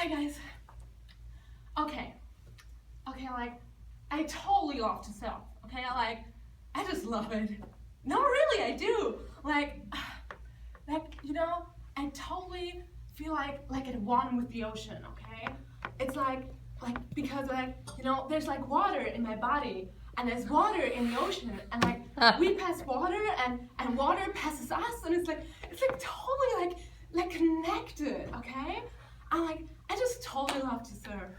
Hi guys. Okay, like, I totally love to surf, okay? Like, I just love it. No, really, I do. Like, you know, I totally feel like at one with the ocean, okay? It's like, because like, you know, there's like water in my body, and there's water in the ocean, and like, we pass water, and water passes us, and it's like totally like connected, okay? And like, I just totally love to surf.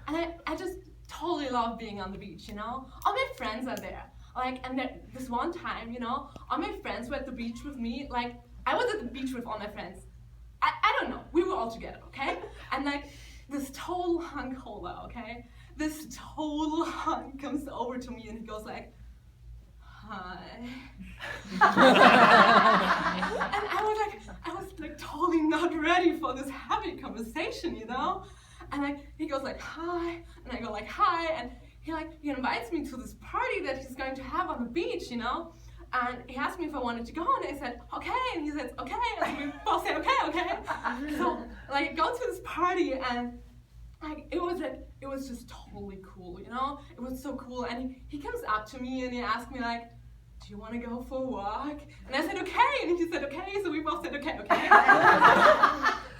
And I just totally love being on the beach, you know? All my friends are there. Like, and this one time, you know, all my friends were at the beach with me. Like, I was at the beach with all my friends. I don't know, we were all together, okay? And like, this total hunk holder, okay? This total hunk comes over to me and he goes like, hi. And I was like totally not ready for this happy conversation, you know? And like, he goes like, hi, and I go like, hi, and he invites me to this party that he's going to have on the beach, you know? And he asked me if I wanted to go, and I said, okay, and he said, okay, and we both said, okay. So, like, go to this party, and like, it was just totally cool, you know? It was so cool, and he comes up to me, and he asked me, like, do you want to go for a walk? And I said, okay, and he said, okay, so we both said, okay.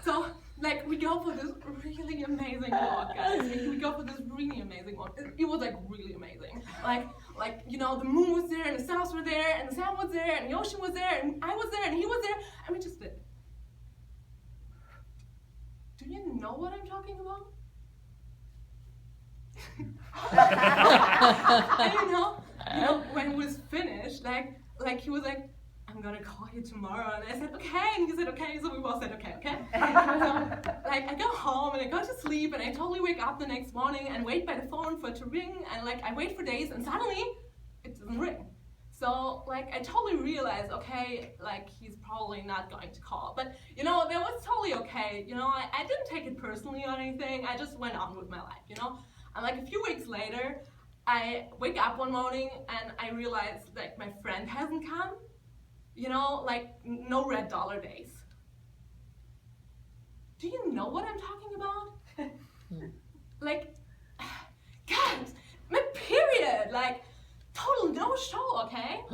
So, like, we go for this really amazing walk, guys. We go for this really amazing walk. It was, like, really amazing. Like, you know, the moon was there, and the stars were there, and the sun was there, and the ocean was there, and I was there, and he was there, and we just did. Do you know what I'm talking about? And you know, when it was finished, like he was like, I'm gonna call you tomorrow, and I said, okay, and he said, okay, so we both said, okay. So, like, I go home, and I go to sleep, and I totally wake up the next morning, and wait by the phone for it to ring, and like, I wait for days, and suddenly, it doesn't ring. So, like, I totally realized, okay, like, he's probably not going to call, but, you know, that was totally okay, you know, I didn't take it personally or anything, I just went on with my life, you know, and like, a few weeks later, I wake up one morning, and I realize, like, my friend hasn't come. You know, like, no red dollar days. Do you know what I'm talking about? Like, God, my period, like, total no show, okay?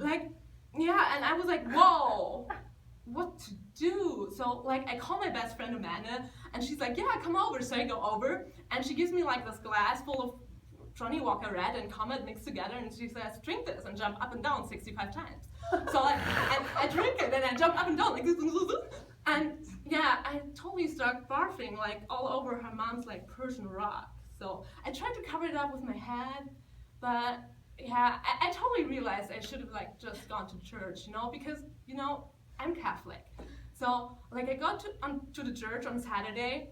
Like, yeah, and I was like, whoa, what to do? So, like, I call my best friend Amanda, and she's like, yeah, come over. So I go over, and she gives me, like, this glass full of Johnny Walker Red and Comet mixed together, and she says, drink this, and jump up and down 65 times. So like, I drink it, and I jump up and down like this, and yeah, I totally start barfing like all over her mom's like Persian rug. So I tried to cover it up with my head, but yeah, I totally realized I should have like just gone to church, you know, because, you know, I'm Catholic. So like, I go to the church on Saturday,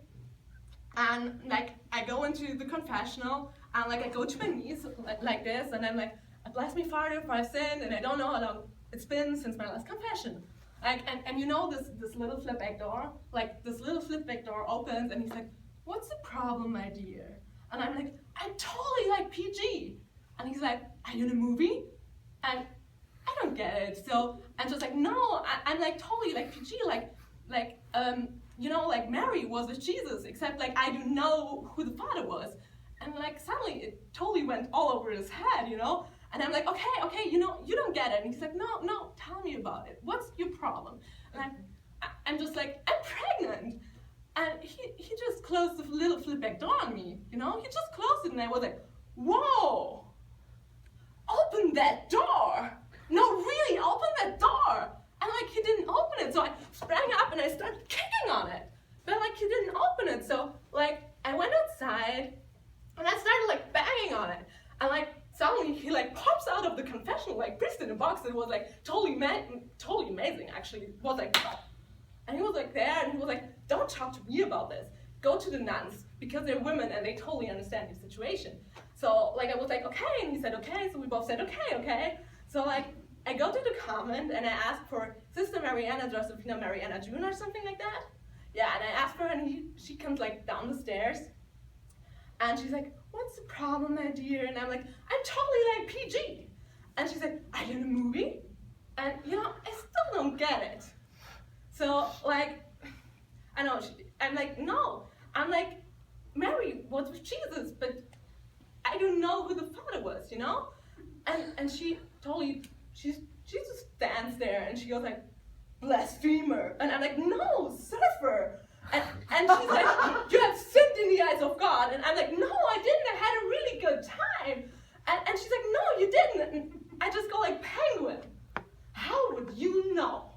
and like, I go into the confessional, and like, I go to my knees like this, and I'm like, bless me, Father, for I've sinned, and I don't know how long it's been since my last confession. Like, and you know this little flip back door? Like, this little flip back door opens, and he's like, what's the problem, my dear? And I'm like, I'm totally like PG. And he's like, are you in a movie? And I don't get it. So I'm just like, no, I'm like totally like PG, you know, like Mary was with Jesus, except like I do know who the father was. And like suddenly it totally went all over his head, you know? And I'm like, okay, you know, you don't get it. And he's like, no, tell me about it. What's your problem? And I'm just like, I'm pregnant. And he just closed the little flip back door on me, you know? He just closed it, and I was like, whoa, open that door. No, really, open that door. And like, he didn't open it. So I sprang up and I started kicking on it. But like, he didn't open it. So like, I went outside and I started like banging on it. And like, suddenly he like pops out of the confessional, like priest in a box, and it was like totally amazing, actually. It was like, and he was like there, and he was like, don't talk to me about this. Go to the nuns, because they're women and they totally understand your situation. So like, I was like, okay, and he said, okay, so we both said, okay. So like, I go to the convent and I ask for Sister Mariana Josephina Mariana June or something like that. Yeah, and I ask her, and she comes like down the stairs, and she's like, what's the problem, my dear? And I'm like, I'm totally like PG. And she's like, are you in a movie? And you know, I still don't get it. So like, I know, I'm like, no, I'm like, Mary was with Jesus, but I don't know who the father was, you know? And she totally, she just stands there and she goes like, blasphemer. And I'm like, no, surfer. And she's like, you have sinned in the eyes of God. And I'm like, no, I didn't. I had a really good time. And she's like, no, you didn't. And I just go like, penguin, how would you know?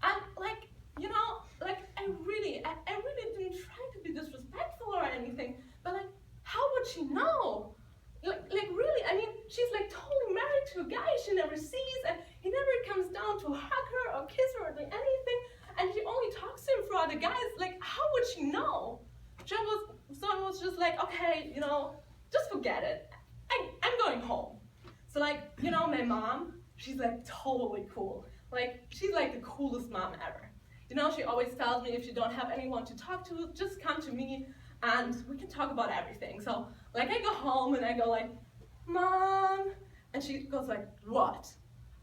And like, you know, like I really didn't try to be disrespectful or anything, but like, how would she know? Like really, I mean, she's like totally married to a guy she never sees, and he never comes down to hug her or kiss her or do anything, and he only talks to him for other guys. Like, how would she know? So I was just like, okay, you know, just forget it. I'm going home. So like, you know, my mom, she's like totally cool. Like, she's like the coolest mom ever. You know, she always tells me if you don't have anyone to talk to, just come to me and we can talk about everything. So like I go home and I go like, Mom, and she goes like, what?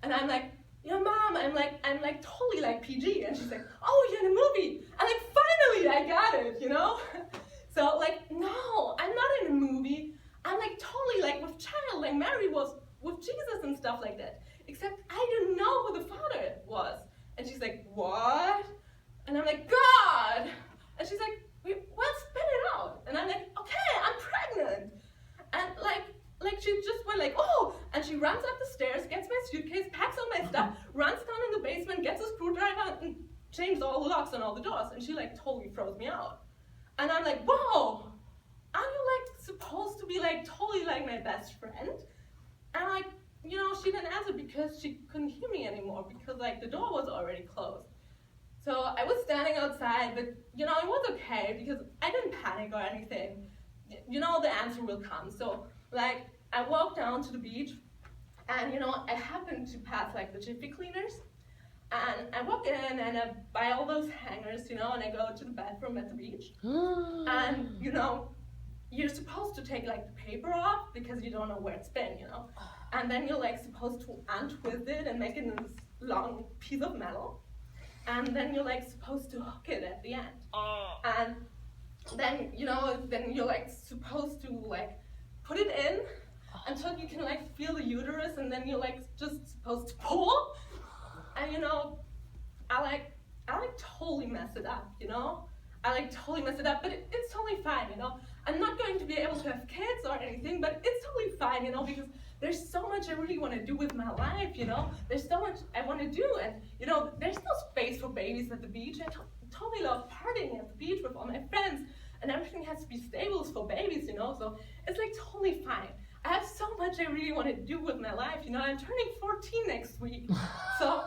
And I'm like, yeah, Mom, I'm like totally like PG. And she's like, oh, you're in a movie. I'm like, finally, I got it, you know? So like, no, I'm not in a movie. I'm like totally like with child, like Mary was with Jesus and stuff like that. Except I didn't know who the father was. And she's like, what? And I'm like, God. And she's like, well, spit it out. And I'm like, okay, I'm pregnant. And like she just went like, oh, and she runs up the stairs, gets my suitcase, packs all my stuff, runs down in the basement, gets a screwdriver, and changes all the locks on all the doors. And she like totally throws me out. And I'm like, whoa, aren't you like supposed to be like totally like my best friend? And like, you know, she didn't answer because she couldn't hear me anymore because like the door was already closed. So I was standing outside, but you know, it was okay because I didn't panic or anything. You know, the answer will come. So like I walked down to the beach and you know, I happened to pass like the Jiffy Cleaners and I walk in and I buy all those hangers, you know, and I go to the bathroom at the beach. And you know, you're supposed to take like the paper off because you don't know where it's been, you know. And then you're like supposed to untwist it and make it in this long piece of metal. And then you're like supposed to hook it at the end. And then, you know, then you're like supposed to like put it in until you can like feel the uterus, and then you're like just supposed to pull. And you know, I like totally mess it up, you know? I like totally mess it up, but it's totally fine, you know? I'm not going to be able to have kids or anything, but it's totally fine, you know, because there's so much I really want to do with my life, you know? There's so much I want to do, and, you know, there's no space for babies at the beach. I totally love partying at the beach with all my friends, and everything has to be stable for babies, you know? So it's, like, totally fine. I have so much I really want to do with my life, you know? I'm turning 14 next week, so...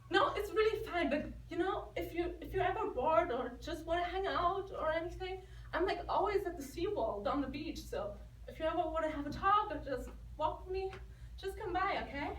No, it's really fine, but you know, if you're ever bored or just want to hang out or anything, I'm like always at the seawall down the beach, so if you ever want to have a talk or just walk with me, just come by, okay?